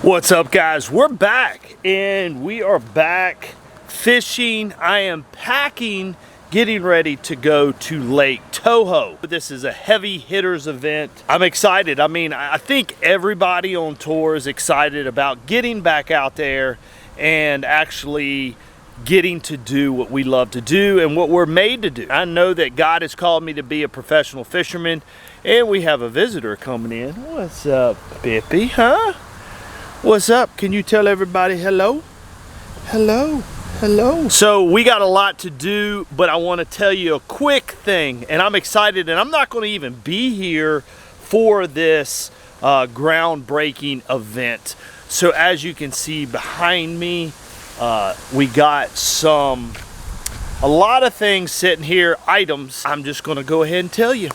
What's up, guys? We're back and we are back fishing. I am packing, getting ready to go to Lake Toho. This is a heavy hitters event. I'm excited. I mean, I think everybody on tour is excited about getting back out there and actually getting to do what we love to do and what we're made to do. I know that God has called me to be a professional fisherman, and we have a visitor coming in. What's up, Bippy, huh? What's up? Can you tell everybody hello? Hello, hello. So we got a lot to do, but I want to tell you a quick thing, and I'm excited, and I'm not going to even be here for this groundbreaking event. So as you can see behind me, we got a lot of things sitting here, items. I'm just going to go ahead and tell you.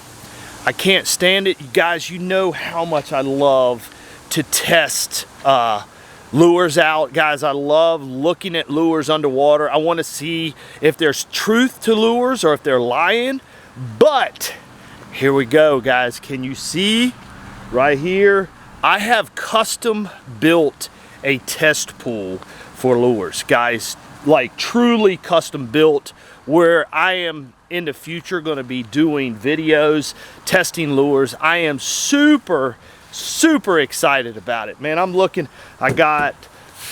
I can't stand it. You guys, you know how much I love to test lures out. Guys, I love looking at lures underwater. I want to see if there's truth to lures or if they're lying. But here we go, guys. Can you see right here? I have custom built a test pool for lures, guys, like truly custom built, where I am in the future going to be doing videos testing lures. I am super excited about it, man. I got,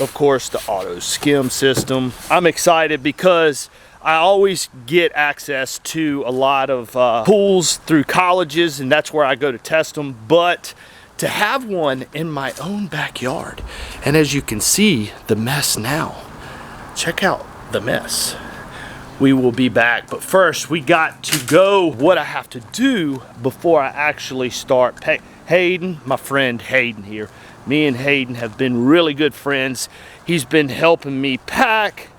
of course, the auto skim system. I'm excited because I always get access to a lot of pools through colleges, and that's where I go to test them. But to have one in my own backyard, and as you can see, the mess now. Check out the mess. We will be back, but first we got to go. What I have to do before I actually start Hayden, my friend Hayden here. Me and Hayden have been really good friends. He's been helping me pack,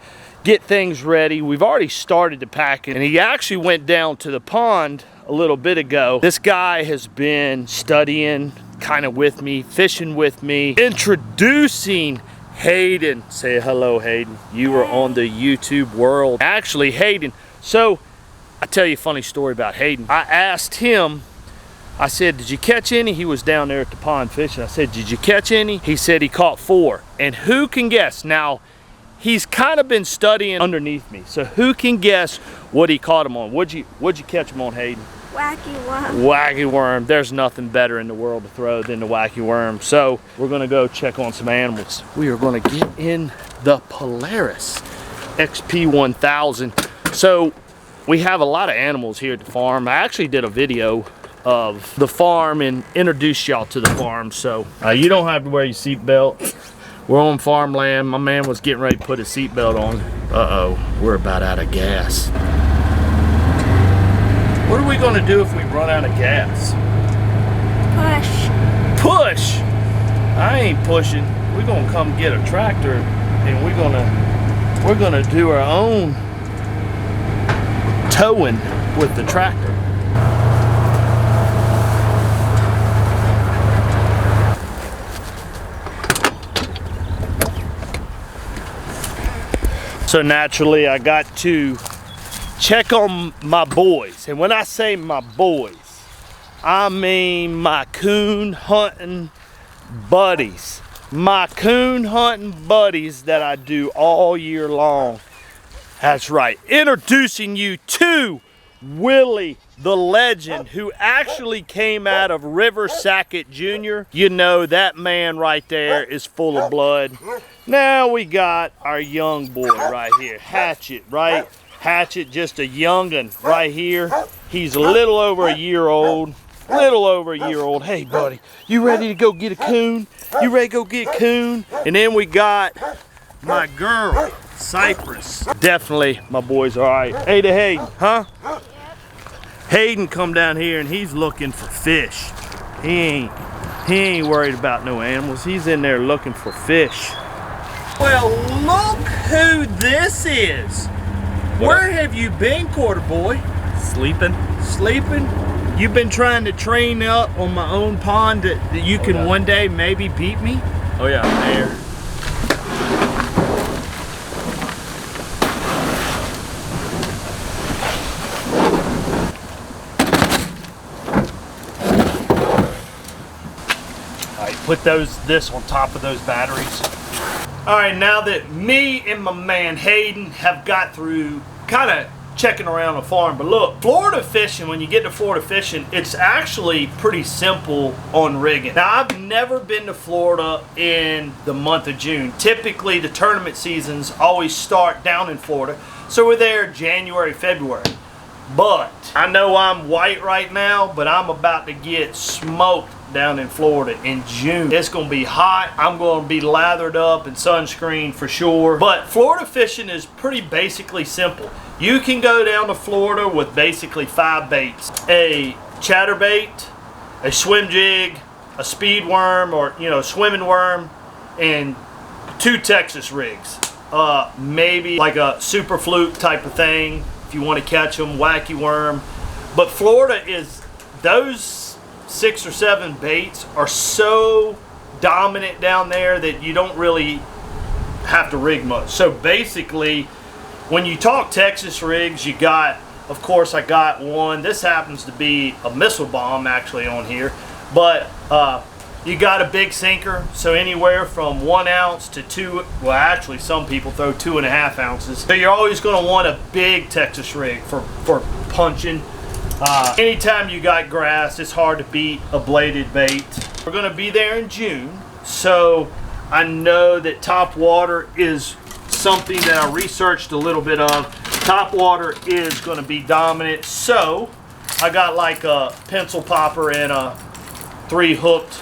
get things ready. We've already started to pack, and he actually went down to the pond a little bit ago. This guy has been studying kind of with me, fishing with me, introducing Hayden. Say hello, Hayden. You are on the YouTube world. Actually, Hayden, so I tell you a funny story about Hayden. I asked him, I said, did you catch any? He was down there at the pond fishing. I said, did you catch any? He said he caught 4. And who can guess? Now, he's kind of been studying underneath me. So who can guess what he caught him on? What'd you catch him on, Hayden? Wacky worm. Wacky worm. There's nothing better in the world to throw than the wacky worm. So we're gonna go check on some animals. We are gonna get in the Polaris XP 1000. So we have a lot of animals here at the farm. I actually did a video of the farm and introduced y'all to the farm. So you don't have to wear your seatbelt. We're on farmland. My man was getting ready to put his seatbelt on. Uh-oh, we're about out of gas. What are we gonna do if we run out of gas? Push. Push? I ain't pushing. We're gonna come get a tractor and we're gonna do our own towing with the tractor. So naturally I got to check on my boys, and when I say my boys, I mean my coon hunting buddies. My coon hunting buddies that I do all year long. That's right, introducing you to Willie the legend, who actually came out of River Sackett Jr. You know, that man right there is full of blood. Now we got our young boy right here, Hatchet, right? Hatchet, just a young'un right here. He's a little over a year old. Hey, buddy, you ready to go get a coon? You ready to go get a coon? And then we got my girl, Cypress. Definitely, my boys are all right. Hey to Hayden, huh? Hayden come down here and he's looking for fish. He ain't worried about no animals. He's in there looking for fish. Well, look who this is. Where have you been, quarter boy? Sleeping. Sleeping? You've been trying to train up on my own pond that you can one day maybe beat me? Oh yeah, I'm there. All right, put this on top of those batteries. All right, now that me and my man Hayden have got through kind of checking around the farm, but look, Florida fishing, when you get to Florida fishing, it's actually pretty simple on rigging. Now, I've never been to Florida in the month of June. Typically, the tournament seasons always start down in Florida, so we're there January, February. But I know I'm white right now, but I'm about to get smoked down in Florida in June. It's gonna be hot. I'm gonna be lathered up in sunscreen for sure. But Florida fishing is pretty basically simple. You can go down to Florida with basically 5 baits: a chatterbait, a swim jig, a speed worm, or swimming worm, and 2 Texas rigs. Maybe like a super fluke type of thing if you want to catch them, wacky worm. But Florida is, those 6 or 7 baits are so dominant down there that you don't really have to rig much. So basically, when you talk Texas rigs, you got, of course, I got one. This happens to be a missile bomb actually on here, but you got a big sinker, so anywhere from 1 ounce to 2, well actually some people throw 2.5 ounces. So you're always going to want a big Texas rig for punching. Anytime you got grass, it's hard to beat a bladed bait. We're going to be there in June, so I know that top water is something that I researched a little bit of. Top water is going to be dominant, so I got like a pencil popper and a 3 hooked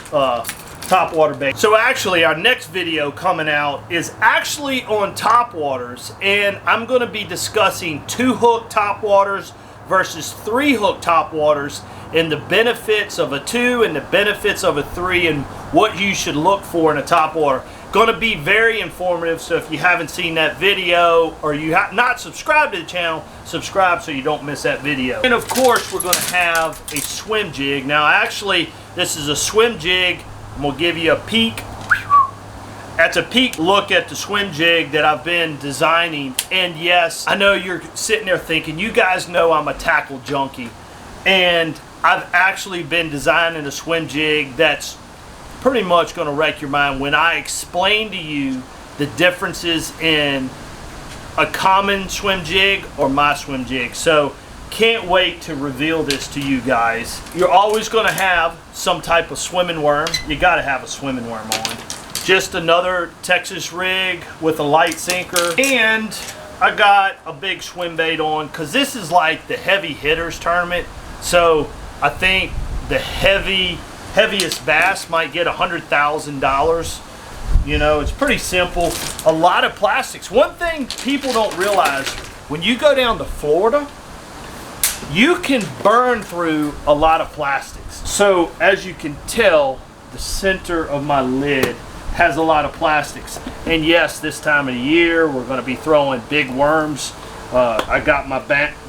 top water bait. So actually our next video coming out is actually on top waters, and I'm going to be discussing 2 hook top waters versus 3 hook top waters, and the benefits of a 2 and the benefits of a 3, and what you should look for in a top water. Going to be very informative, so if you haven't seen that video or you have not subscribed to the channel, subscribe so you don't miss that video. And of course we're going to have a swim jig. Now actually this is a swim jig. I'm going to give you a peek. That's a peek look at the swim jig that I've been designing. And yes, I know you're sitting there thinking, you guys know I'm a tackle junkie, and I've actually been designing a swim jig that's pretty much going to wreck your mind when I explain to you the differences in a common swim jig or my swim jig. So can't wait to reveal this to you guys. You're always going to have some type of swimming worm. You got to have a swimming worm on. Just another Texas rig with a light sinker, and I got a big swim bait on because this is like the heavy hitters tournament. So I think the heaviest bass might get $100,000. It's pretty simple. A lot of plastics. One thing people don't realize, when you go down to Florida, you can burn through a lot of plastics. So as you can tell, the center of my lid has a lot of plastics. And yes, this time of the year we're going to be throwing big worms. I got my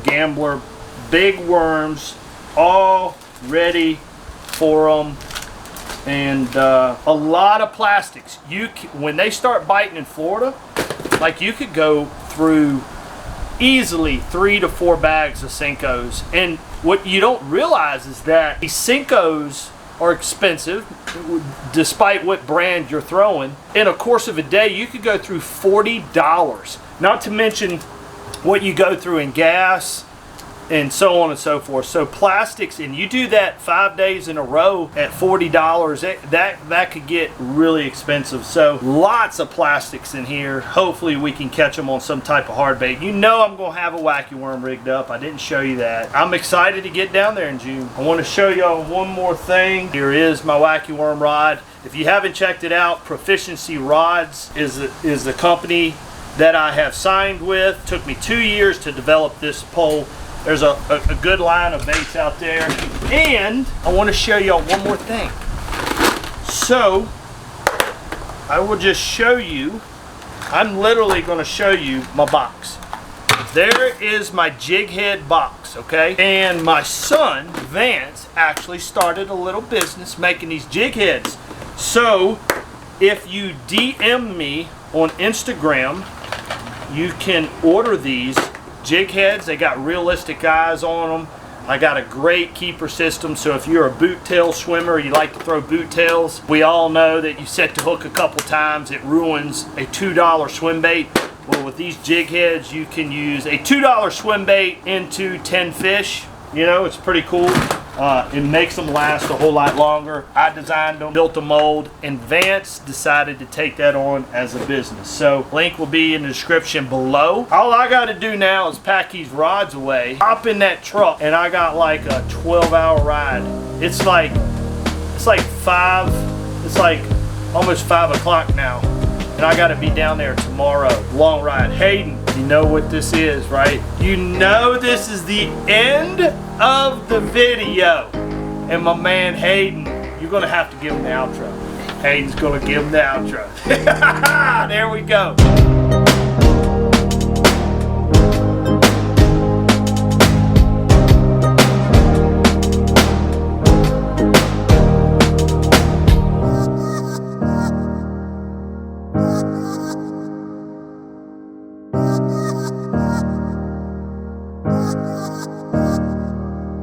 Gambler big worms all ready for them, and a lot of plastics. When they start biting in Florida, like, you could go through easily 3 to 4 bags of Senkos. And what you don't realize is that these Senkos are expensive despite what brand you're throwing. In a course of a day, you could go through $40, not to mention what you go through in gas and so on and so forth. So plastics, and you do that 5 days in a row at $40, that could get really expensive. So lots of plastics in here. Hopefully we can catch them on some type of hard bait. I'm gonna have a wacky worm rigged up. I didn't show you that. I'm excited to get down there in June. I want to show y'all one more thing. Here is my wacky worm rod. If you haven't checked it out, Proficiency Rods is the company that I have signed with. It took me 2 years to develop this pole. There's a good line of baits out there. And I want to show y'all one more thing. So I will just show you, I'm literally going to show you my box. There is my jig head box, okay? And my son, Vance, actually started a little business making these jig heads. So if you DM me on Instagram, you can order these jig heads. They got realistic eyes on them. I got a great keeper system, so if you're a boot tail swimmer, you like to throw boot tails, we all know that you set the hook a couple times, it ruins a $2 swim bait. Well, with these jig heads, you can use a $2 swim bait into 10 fish. You know, it's pretty cool. It makes them last a whole lot longer. I designed them, built a mold, and Vance decided to take that on as a business. So link will be in the description below. All I got to do now is pack these rods away, hop in that truck, and I got like a 12-hour ride. It's like almost 5 o'clock now, and I got to be down there tomorrow. Long ride. Hayden, you know what this is, right? You know this is the end of the video. And my man Hayden, you're gonna have to give him the outro. Hayden's gonna give him the outro. There we go.